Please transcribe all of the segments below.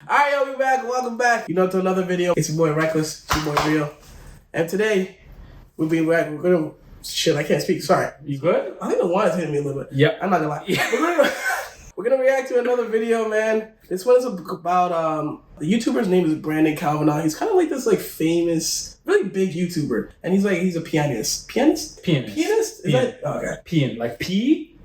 Alright, yo, we back. Welcome back. You know, to another video. It's your boy Reckless. It's your boy Real. And today, we're gonna. Shit, I can't speak. Sorry. You good? I think the wine's hitting me a little bit. Yep. I'm not gonna lie. We're gonna react to another video, man. This one is about the YouTuber's name is canavaugh. He's kind of like this famous, really big YouTuber, and he's a pianist. Pianist? Is that okay? Pian, like P,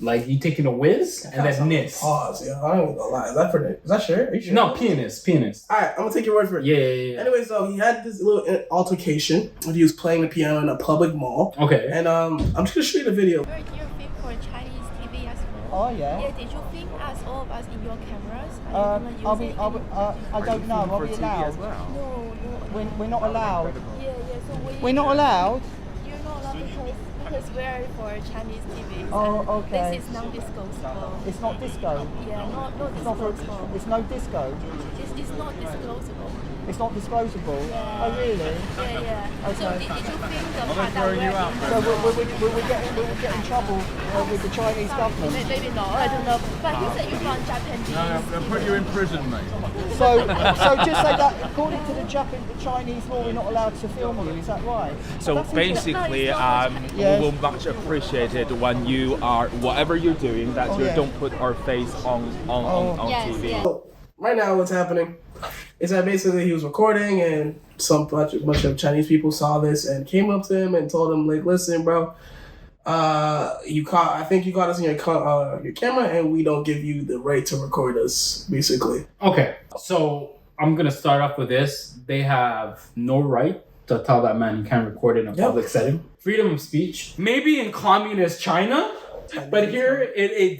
like you taking a whiz and then nis. Pause. Yeah, I don't even gonna lie. Is that for it? Is that sure? Are you sure? No, pianist. All right, I'm gonna take your word for it. Yeah. Anyway, so he had this little altercation when he was playing the piano in a public mall. Okay. And I'm just gonna show you the video. Where do you film for Chinese TV as well? Oh yeah. Yeah, did you film us all of us in your cameras? I don't know. Are we allowed? No. We're not allowed. Yeah. So We're not allowed. You're not allowed because we're for Chinese TV. Oh, okay. This is non-disclosable. It's not disco. Yeah, not It's not. disclosable. It's no disco. It's not disclosable. It's not disclosable. Yeah. Oh really? Yeah. So Okay. did you film the part that we're in? So will we get in trouble with the Chinese government? Maybe not. I don't know. But you said you're from Japanese. No, they'll put you in prison, mate. So just say that according to the Chinese law, we're not allowed to film you. Is that right? So No, basically, it's not Yes. we will much appreciate it when you are, whatever you're doing, that you yeah. don't put our face on Yes, TV. yeah. So, right now, what's happening is that basically he was recording, and bunch of Chinese people saw this and came up to him and told him, like, listen, bro, I think you caught us in your camera, and we don't give you the right to record us, basically. Okay. So I'm gonna start off with this. They have no right to tell that man he can't record in a public setting. Freedom of speech. Maybe in communist China. But here in a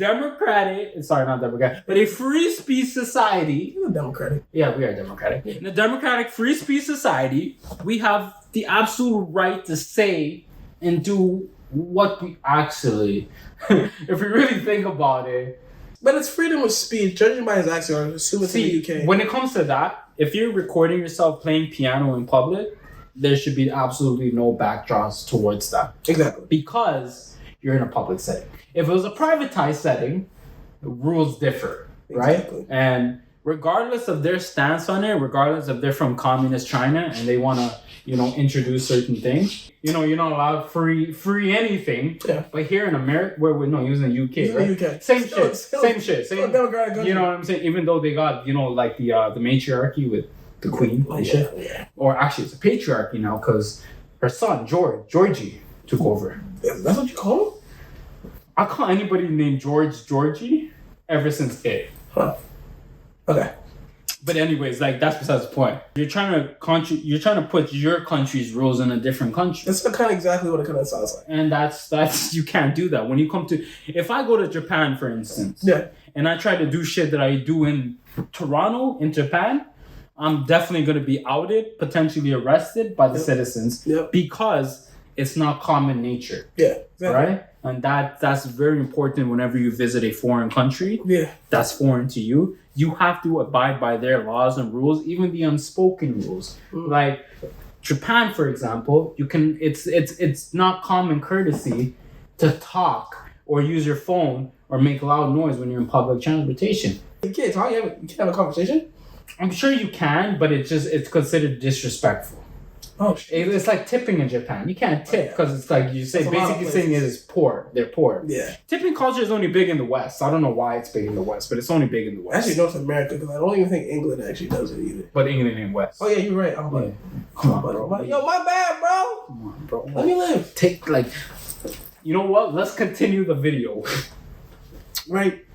a free speech society. You're democratic. Yeah, we are democratic. In a democratic free speech society, we have the absolute right to say and do what we actually, if we really think about it. But it's freedom of speech, judging by his accent. I assume it's in the UK. When it comes to that, if you're recording yourself playing piano in public, there should be absolutely no backdraws towards that. Exactly. Because you're in a public setting. If it was a privatized setting, the rules differ, right? Exactly. And regardless of their stance on it, regardless if they're from communist China and they want to, introduce certain things, you're not allowed free anything. Yeah. But here in America, using the UK, right? UK. Same shit. Still democratic country. You know what I'm saying? Even though they got, the matriarchy with the queen and shit. Yeah. Or actually, it's a patriarchy now because her son, Georgie, took over. That's what you call him? I call anybody named Georgie ever since it. Huh. Okay. But anyways, that's besides the point. You're trying to put your country's rules in a different country. That's kind of exactly what it kind of sounds like. And that's you can't do that. When you come to, if I go to Japan, for instance, and I try to do shit that I do in Toronto, in Japan, I'm definitely going to be outed, potentially arrested by the citizens because it's not common nature. Yeah, exactly. Right? And that's very important whenever you visit a foreign country. Yeah. That's foreign to you. You have to abide by their laws and rules, even the unspoken rules. Like Japan, for example, it's not common courtesy to talk or use your phone or make loud noise when you're in public transportation. You can't talk. You can't have a conversation. I'm sure you can, but it's considered disrespectful. Oh shit! It's like tipping in Japan. You can't tip because it's like you say basically saying it is poor. They're poor. Yeah. Tipping culture is only big in the West. I don't know why it's big in the West, but it's only big in the West. Actually, North America, because I don't even think England actually does it either. But England and West. Oh yeah, you're right. I'm like, come on, bro. Yo, my bad, bro. Come on, bro. Let me live. You know what? Let's continue the video. Right.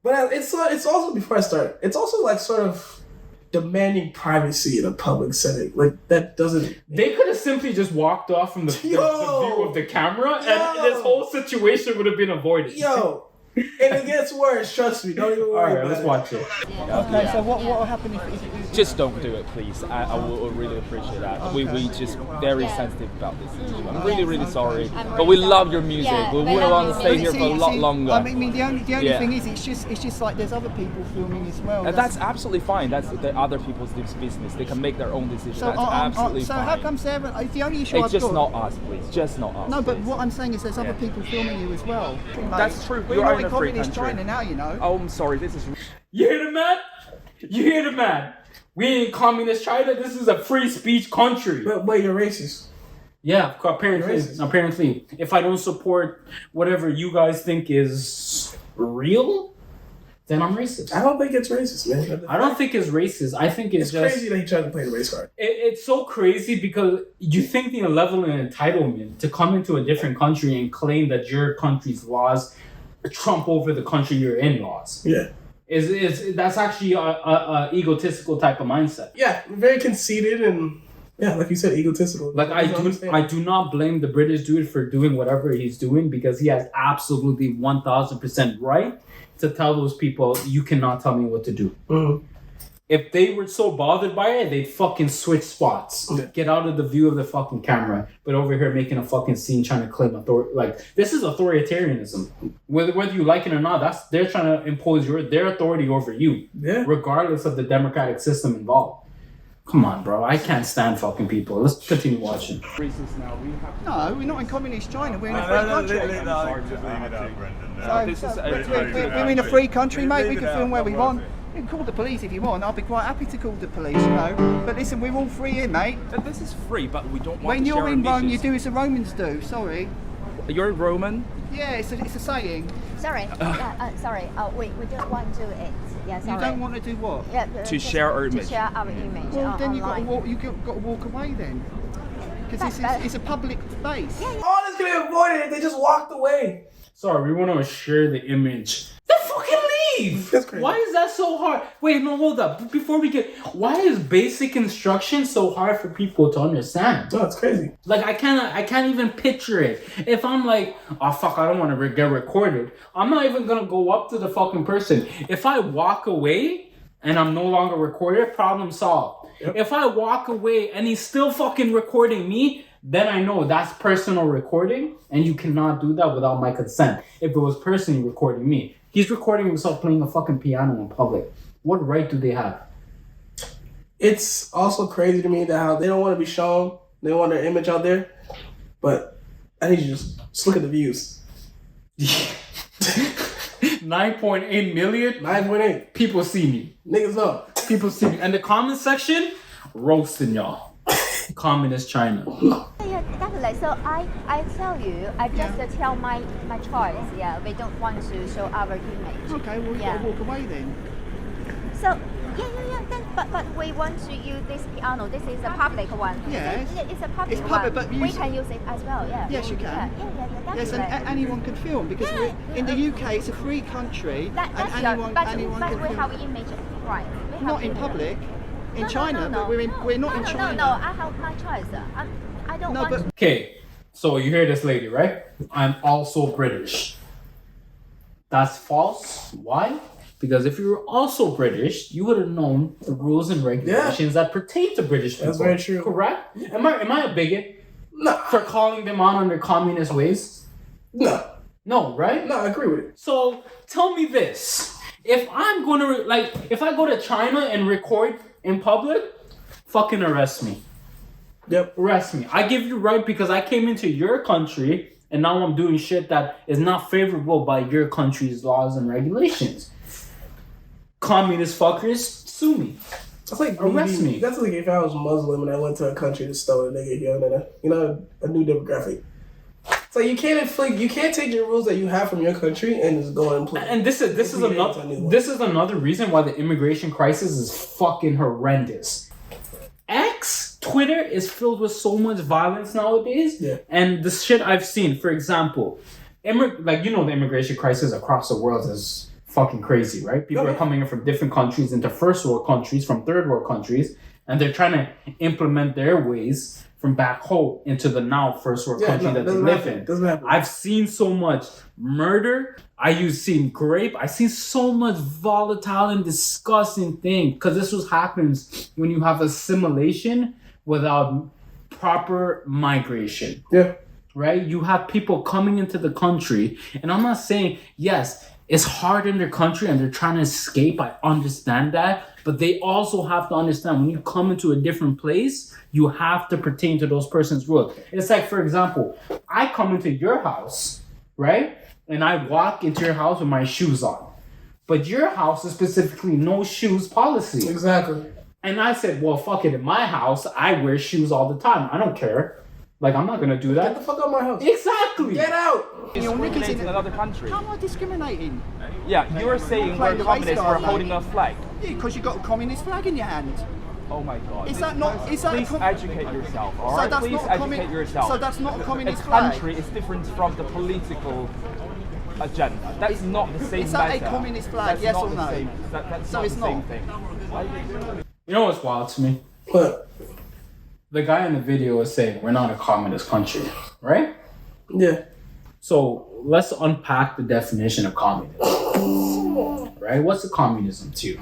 But it's also, before I start, it's also sort of demanding privacy in a public setting. That doesn't... They could have simply just walked off from the view of the camera and this whole situation would have been avoided. Yo, and it gets worse, trust me. Don't even worry about it. Let's watch it. Okay, so what will happen if Just don't do it, please. I will really appreciate that. We just very sensitive about this issue. I'm really sorry, but we love your music. We would want to stay here for a lot longer. I mean, the only thing is, it's just like there's other people filming as well. That's absolutely fine. That's the other people's business. They can make their own decisions. So, that's absolutely so fine. how come Sarah? It's the only issue It's I've just got. not us, please. Just not us. No, but please. what I'm saying is there's other people filming you as well. That's true. We're You are not in in a free communist country. China now, you know. Oh, I'm sorry. This is. You hear the man? You hear the man? We ain't communist China. This is a free speech country. But you're racist. Yeah, apparently. If I don't support whatever you guys think is real, then I'm racist. I don't think it's racist, man. I don't think it's racist. I think it's just crazy that he tried to play the race card. It's so crazy because you think the level of entitlement to come into a different country and claim that your country's laws trump over the country you're in laws. Yeah. Is that's actually a egotistical type of mindset. Yeah, very conceited and like you said, egotistical. Like I do not blame the British dude for doing whatever he's doing because he has absolutely 1000% right to tell those people you cannot tell me what to do. Mm-hmm. If they were so bothered by it, they'd fucking switch spots. Yeah. Get out of the view of the fucking camera. But over here making a fucking scene trying to claim authority. Like, this is authoritarianism. Whether you like it or not, they're trying to impose their authority over you. Yeah. Regardless of the democratic system involved. Come on, bro. I can't stand fucking people. Let's continue watching. No, we're not in communist China. We're in a free country. We're in a free country, mate. We can film where we want. You can call the police if you want. I'll be quite happy to call the police, you know. But listen, we're all free here, mate. This is free, but we don't want When to you're share in Rome, you ambitions. do as the Romans do. Sorry. You're a Roman? Yeah, it's a saying. Sorry. Sorry. We don't want to it. Yeah, sorry. You don't want to do what? Yeah, To share our image. To share our image. Well, then you've got to online. walk. You've got to walk away then. Because it's a public space. All this could have avoided if they just walked away. Sorry, we want to share the image. Then fucking leave! That's crazy. Why is that so hard? Wait, no, hold up. Before we get... Why is basic instruction so hard for people to understand? No, it's crazy. Like, I can't even picture it. If I'm like, oh, fuck, I don't want to get recorded, I'm not even going to go up to the fucking person. If I walk away and I'm no longer recorded, problem solved. Yep. If I walk away and he's still fucking recording me, then I know that's personal recording, and you cannot do that without my consent. If it was personally recording me, he's recording himself playing a fucking piano in public. What right do they have? It's also crazy to me that how they don't want to be shown. They want their image out there. But I need you to just look at the views. 9.8 million 9.8. people see me. Niggas know. People see me. And the comment section, roasting y'all. Communist China. Yeah, definitely. So I tell you, I just tell my choice. Yeah, we don't want to show our image. Okay, well, you've got to walk away then. So yeah. Then, but we want to use this piano. This is a public one. Yes. It's a public It's public, one. but We can use it as well. Yeah. Yes, you can. Yeah, definitely. Yes, and anyone can film because in the UK it's a free country That's and anyone but can we film. have image right. We have Not in image. public. In No, China, no. but we're not in China. No, I have my choice. I don't No, want but to. Okay, so you hear this lady, right? I'm also British. That's false. Why? Because if you were also British, you would have known the rules and regulations that pertain to British people. That's very true. Correct? Am I a bigot No. for calling them on their communist ways? No. No, right? No, I agree with it. So tell me this: if I'm going to if I go to China and record in public, fucking arrest me. Yep. Arrest me. I give you right because I came into your country and now I'm doing shit that is not favorable by your country's laws and regulations. Communist fuckers, sue me. That's like Arrest me. That's like if I was Muslim and I went to a country to stole a nigga, a new demographic. So you can't take your rules that you have from your country and just go and play. And this is another reason why the immigration crisis is fucking horrendous. Twitter is filled with so much violence nowadays. Yeah. And the shit I've seen, for example, the immigration crisis across the world is fucking crazy, right? People are coming in from different countries into first world countries, from third world countries, and they're trying to implement their ways from back home into the now first world country that they live in. Doesn't happen. I've seen so much murder. I've seen rape. I've seen so much volatile and disgusting thing because this happens when you have assimilation without proper migration. Yeah. Right? You have people coming into the country, and I'm not saying, yes, it's hard in their country and they're trying to escape. I understand that. But they also have to understand when you come into a different place, you have to pertain to those person's rules. It's like, for example, I come into your house, right? And I walk into your house with my shoes on. But your house is specifically no shoes policy. Exactly. And I said, well, fuck it. In my house, I wear shoes all the time. I don't care. Like, I'm not going to do that. Get the fuck out of my house. Exactly. Get out. You're Discriminating in another country. How am I discriminating? Yeah, you're saying we're communists, we're holding a flag. Yeah, because you've got a communist flag in your hand. Oh my God. Is that not? Is that? Please educate yourself, all So right? that's Please not a educate yourself. So that's not a A communist flag. country is different from the political agenda. That's not the same Is that matter. a communist flag, That's yes not or the no? same- that's So not it's the same not. thing. You know what's wild to me? What? The guy in the video is saying we're not a communist country, right? Yeah. So let's unpack the definition of communism, right? What's a communism to you?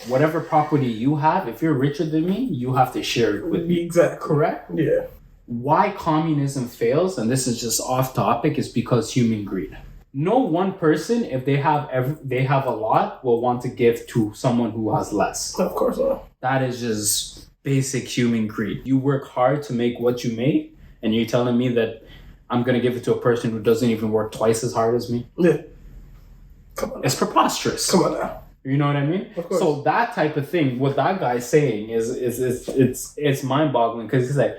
Whatever property you have, if you're richer than me, you have to share it with me. Exactly. Correct? Yeah. Why communism fails, and this is just off topic, is because human greed. No one person, if they have a lot, will want to give to someone who has less. Of course not. That is just basic human greed. You work hard to make what you make, and you're telling me that I'm gonna give it to a person who doesn't even work twice as hard as me? Yeah. Come on. It's preposterous. Come on now. You know what I mean? Of course. So that type of thing, what that guy's saying is it's mind-boggling, because he's like,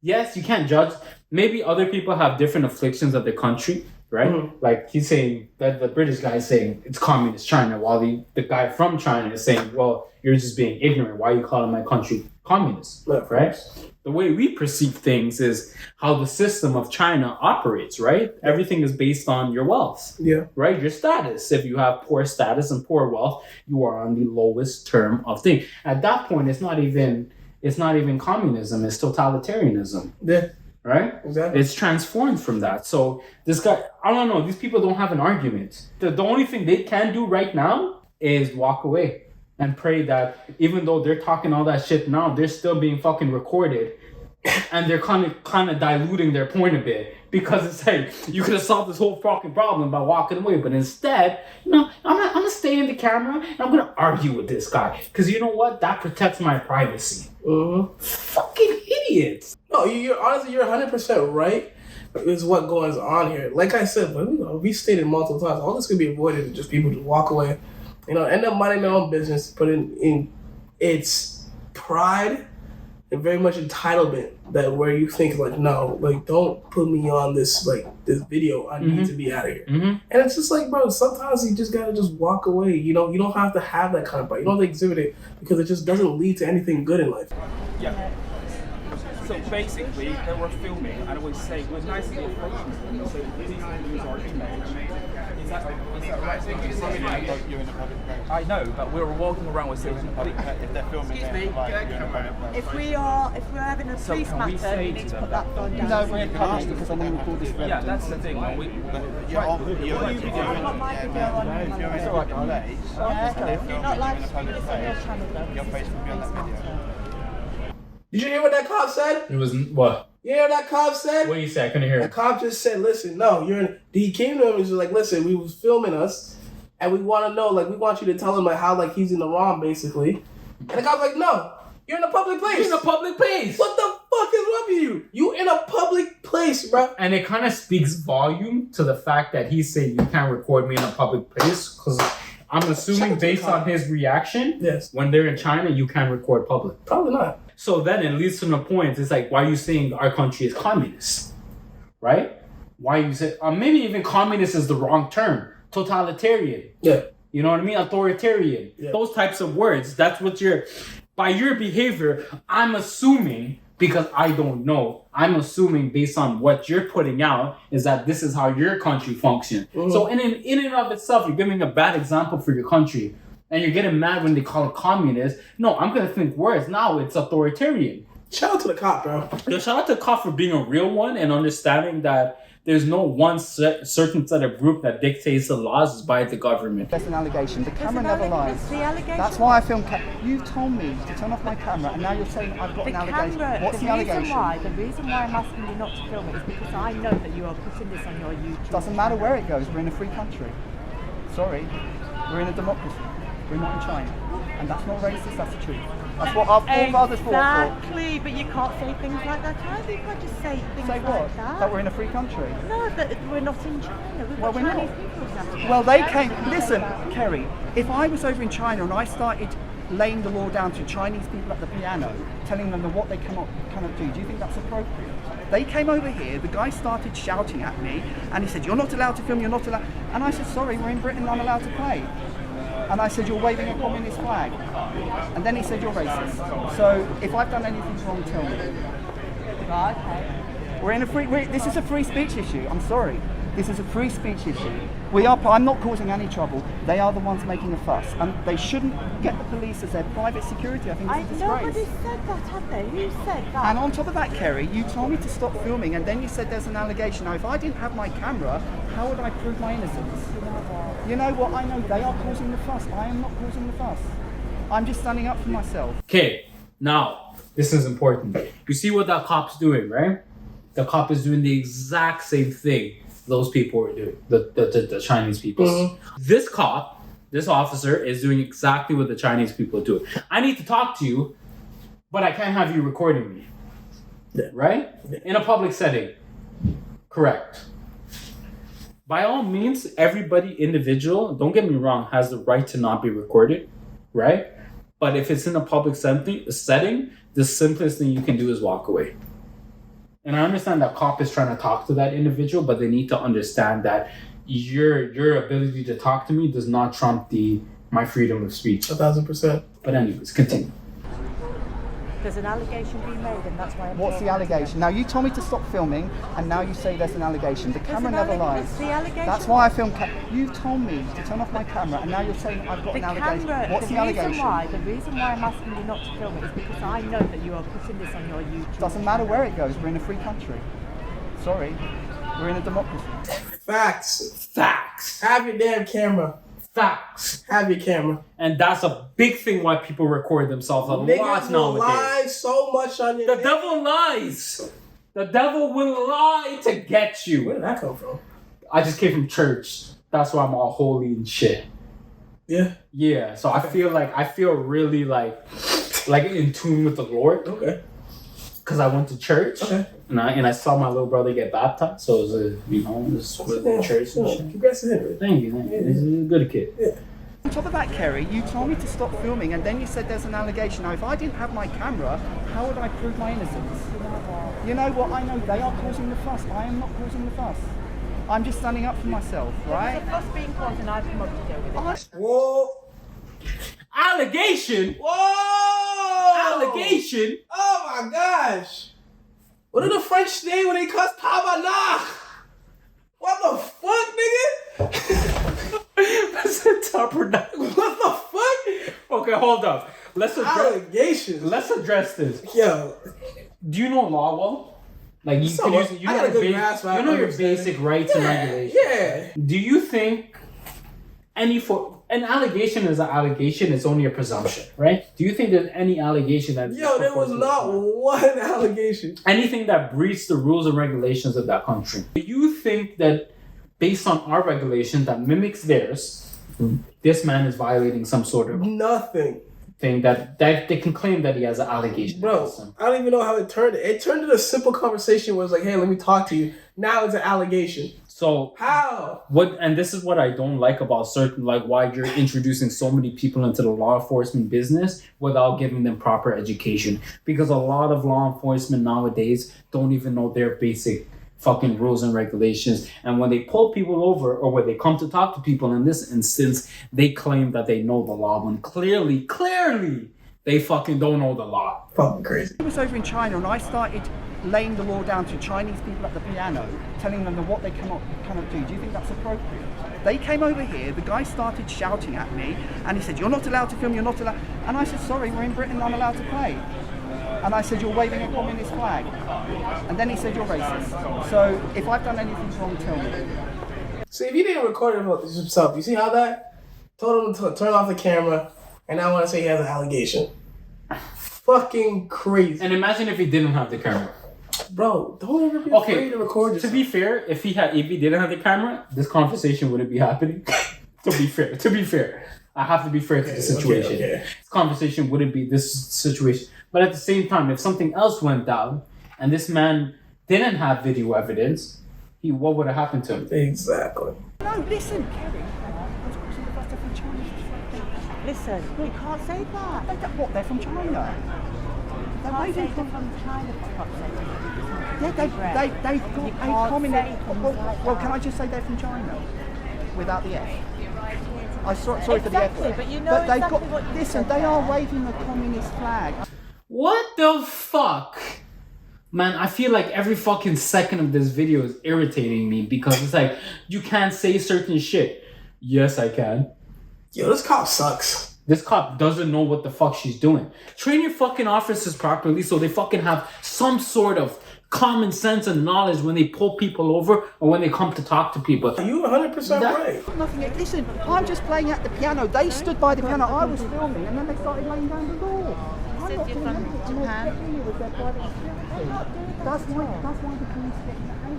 yes, you can't judge. Maybe other people have different afflictions of their country, right? Mhm. Like he's saying that the British guy is saying it's communist China, while the guy from China is saying, well, you're just being ignorant. Why are you calling my country communist? Yeah, of right? course. The way we perceive things is how the system of China operates, right? Everything is based on your wealth. Yeah. Right? Your status. If you have poor status and poor wealth, you are on the lowest term of thing. At that point, it's not even communism, it's totalitarianism. Yeah. Right? Exactly. It's transformed from that. So this guy, I don't know, these people don't have an argument. The only thing they can do right now is walk away and pray that even though they're talking all that shit now, they're still being fucking recorded. And they're kind of diluting their point a bit, because it's like you could have solved this whole fucking problem by walking away, but instead, I'm gonna stay in the camera and I'm gonna argue with this guy, because you know what? That protects my privacy. Fucking idiots. No, you're honestly, you're 100% right. Is what goes on here. Like I said, but we stated multiple times, all this could be avoided if just people just walk away. End up minding their own business, but in its pride and very much entitlement, that where you think like, no, like don't put me on this video. I need to be out of here. And it's just like, bro, sometimes you just gotta just walk away. You don't have to have that kind of pride. You don't have to exhibit it, because it just doesn't lead to anything good in life. Yeah. So basically, they were filming, and we say we're nicely approaching them, so please use our image. Is that right? I know, but we were walking around with saying, If they're filming Excuse me, if we're having a So police can we matter, say you need to to them put that phone down. No, we're public because I'm going to record this for yeah, evidence. that's the thing. I've got my video on you. It's alright, Yeah, you're not live streaming this on your channel though. Your face will be on that video. Did you hear what that cop said? It was what? You hear what that cop said? What do you say? I couldn't hear The it. cop just said, listen, no, he came to him and was like, listen, we was filming us, and we want to know, we want you to tell him, how, he's in the wrong, basically. And the cop's like, no, you're in a public place. You're in a public place. What the fuck is wrong with you? You in a public place, bro. And it kind of speaks volume to the fact that he's saying you can't record me in a public place, because I'm assuming based on his reaction, Yes. when they're in China, you can't record public. Probably not. So then it leads to the point. It's like, why are you saying our country is communist? Right? Why you say, maybe even communist is the wrong term. Totalitarian. Yeah. You know what I mean? Authoritarian. Yeah. Those types of words. That's what by your behavior, I'm assuming, because I don't know, I'm assuming based on what you're putting out is that this is how your country functions. So in and of itself, you're giving a bad example for your country. And you're getting mad when they call it communist. No, I'm going to think worse. Now it's authoritarian. Shout out to the cop, bro. Yo, shout out to the cop for being a real one and understanding that there's no one certain set of group that dictates the laws is by the government. That's an allegation. The camera never lies. The allegation. That's why I filmed. You told me to turn off my camera, and now you're saying I've got The an allegation. camera, What's the allegation? The reason why I'm asking you not to film it is because I know that you are putting this on your YouTube. Doesn't matter where it goes. We're in a free country. Sorry, we're in a democracy. We're not in China. And that's not racist, that's the truth. That's what our forefathers fought Exactly, but you can't say things like that either. You can't just say things for. Say like what? that. That we're in a free country. No, that we're not in China. We've Well, got we're Chinese not. people example. Well, they came. Listen, Kerry, if I was over in China and I started laying the law down to Chinese people at the piano, telling them what they cannot do you think that's appropriate? They came over here, the guy started shouting at me, and he said, "You're not allowed to film, you're not allowed." And I said, "Sorry, we're in Britain, I'm allowed to play." And I said, "You're waving a communist flag." And then he said, "You're racist." So if I've done anything wrong, tell me. Right, okay. We're in a this is a free speech issue. I'm sorry. This is a free speech issue. I'm not causing any trouble. They are the ones making a fuss. And they shouldn't get the police as their private security. I think it's a disgrace. Nobody said that, have they? Who said that? And on top of that, Kerry, you told me to stop filming and then you said there's an allegation. Now, if I didn't have my camera, how would I prove my innocence? You know what? I know they are causing the fuss. I am not causing the fuss. I'm just standing up for myself. Okay, now, this is important. You see what that cop's doing, right? The cop is doing the exact same thing those people were doing, the Chinese people. Mm-hmm. This officer is doing exactly what the Chinese people do. I need to talk to you, but I can't have you recording me. Yeah. Right? In a public setting. Correct. By all means, everybody individual, don't get me wrong, has the right to not be recorded, right? But if it's in a public setting, the simplest thing you can do is walk away. And I understand that cop is trying to talk to that individual, but they need to understand that your ability to talk to me does not trump my freedom of speech. 1,000%. But anyways, continue. There's an allegation being made, and that's why I'm What's the allegation? Now, you told me to stop filming, and now you say there's an allegation. The camera never lies. What's the allegation? That's why I filmed. You told me to turn off my camera, and now you're saying I've got an allegation. What's the allegation? The reason why I'm asking you not to film it is because I know that you are putting this on your YouTube. Doesn't matter where it goes. We're in a free country. Sorry, we're in a democracy. Facts. Have your damn camera. Facts. Have your camera. And that's a big thing why people record themselves a lot Niggas will nowadays. lie so much on your The devil lies. The devil will lie to get you. Where did that come from? I just came from church. That's why I'm all holy and shit. Yeah. Yeah. So I feel really like in tune with the Lord. Okay. Because I went to church. Okay. And I saw my little brother get baptized. So it was this was the church and shit. Congrats to him. Thank you. He's a good kid. Yeah. On top of that, Kerry, you told me to stop filming, and then you said there's an allegation. Now, if I didn't have my camera, how would I prove my innocence? You know what? I know they are causing the fuss. I am not causing the fuss. I'm just standing up for myself, right? There's a fuss being caused, and I've come up to deal with it. Whoa. Allegation. Whoa. Allegation. Oh my gosh. What did the French say when they cuss tabarnak? What the fuck, nigga? That's a tabernacle. What the fuck? Okay, hold up. Let's address this. Yo. Do you know law well? Like you can use, I got a good grasp. you know your basic rights and regulations. Yeah. Do you think an allegation is an allegation? It's only a presumption, right? Do you think there's any allegation that? Yo, there was not one allegation. Anything that breaches the rules and regulations of that country. Do you think that based on our regulation that mimics theirs, this man is violating some sort of Nothing. thing that they can claim that he has an allegation? Bro, I don't even know how it turned. It turned into a simple conversation where it's like, hey, let me talk to you. Now it's an allegation. So how? And this is what I don't like about why you're introducing so many people into the law enforcement business without giving them proper education. Because a lot of law enforcement nowadays don't even know their basic fucking rules and regulations. And when they pull people over or when they come to talk to people in this instance, they claim that they know the law when clearly, they fucking don't know the law. Fucking crazy. I was over in China and I started laying the law down to Chinese people at the piano, telling them what they cannot do. Do you think that's appropriate? They came over here, the guy started shouting at me, and he said, "You're not allowed to film, you're not allowed." And I said, "Sorry, we're in Britain, I'm allowed to play." And I said, "You're waving a communist flag." And then he said, "You're racist." So if I've done anything wrong, tell me. See, if he didn't record it himself, you see how that? Told him to turn off the camera, and I want to say he has an allegation. Fucking crazy. And imagine if he didn't have the camera. Bro, don't ever be afraid to record yourself. To be fair, if he didn't have the camera, this conversation wouldn't be happening. To be fair. I have to be fair to the situation. Okay. This conversation wouldn't be this situation. But at the same time, if something else went down and this man didn't have video evidence, what would have happened to him? Exactly. No, listen, Kerry. They're from China. Listen, you can't say that. They're from China. They're Can't say waving they're from China, for fuck's sake. Yeah, they've got You a can't communist. say things like Well, that. can I just say they're from China without the F? I'm sorry for the F. Exactly, but you know they've exactly got. what you Listen, said they are there. waving a communist flag. What the fuck? Man, I feel like every fucking second of this video is irritating me because it's like, you can't say certain shit. Yes, I can. Yo, this cop sucks. This cop doesn't know what the fuck she's doing. Train your fucking officers properly so they fucking have some sort of common sense and knowledge when they pull people over or when they come to talk to people. You 100% right. Nothing. Listen, I'm just playing at the piano. They stood by the piano. I was filming, and then they started laying down the law. I'm not doing anything. I'm not getting you with their private security. That's why the police get out,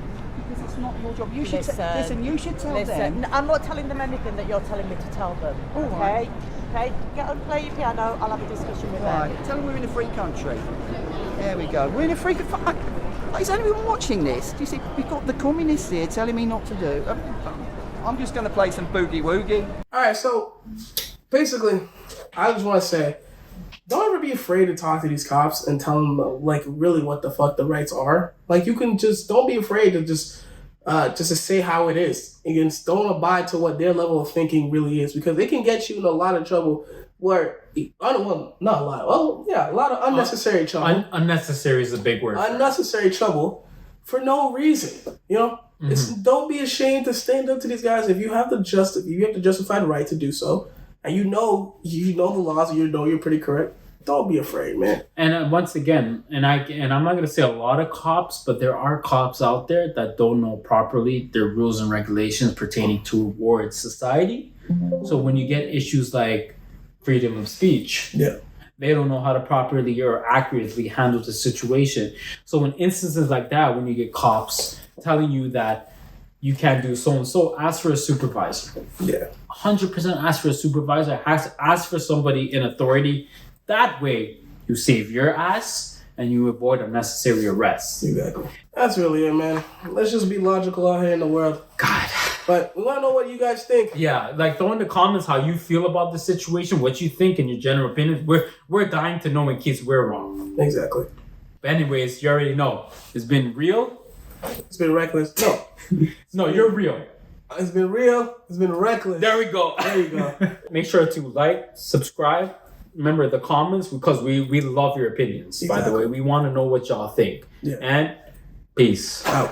because it's not your job. You should listen. You should tell them. I'm not telling them anything that you're telling me to tell them. All right. Okay? Get on, play your piano. I'll have a discussion with them. Right. Tell them we're in a free country. There we go. We're in a free country. Is anyone watching this? Do you see? We've got the communists here telling me not to do. I'm just going to play some boogie woogie. All right, so basically, I just want to say, don't ever be afraid to talk to these cops and tell them like really what the fuck the rights are. Like you can just don't be afraid to just to say how it is. And don't abide to what their level of thinking really is, because it can get you in a lot of trouble. Where well, not a lot. Well, yeah, a lot of unnecessary trouble. Unnecessary is a big word. Unnecessary trouble for no reason. You know, don't be ashamed to stand up to these guys if you have the justified right to do so, and you know the laws, and you know you're pretty correct. Don't be afraid, man. And once again, and I'm not gonna say a lot of cops, but there are cops out there that don't know properly their rules and regulations pertaining towards society. So when you get issues like freedom of speech, they don't know how to properly or accurately handle the situation. So in instances like that, when you get cops telling you that you can't do so and so, ask for a supervisor. 100% ask for a supervisor. Ask for somebody in authority. That way, you save your ass and you avoid unnecessary arrests. Exactly. That's really it, man. Let's just be logical out here in the world. God. But we want to know what you guys think. Yeah, like throw in the comments how you feel about the situation, what you think in your general opinion. We're dying to know in case we're wrong. Exactly. But anyways, you already know. It's been real. It's been reckless. No. No, you're real. It's been real. It's been reckless. There we go. There you go. Make sure to like, subscribe. Remember the comments, because we love your opinions, by the way. We want to know what y'all think. Yeah. And peace. Out.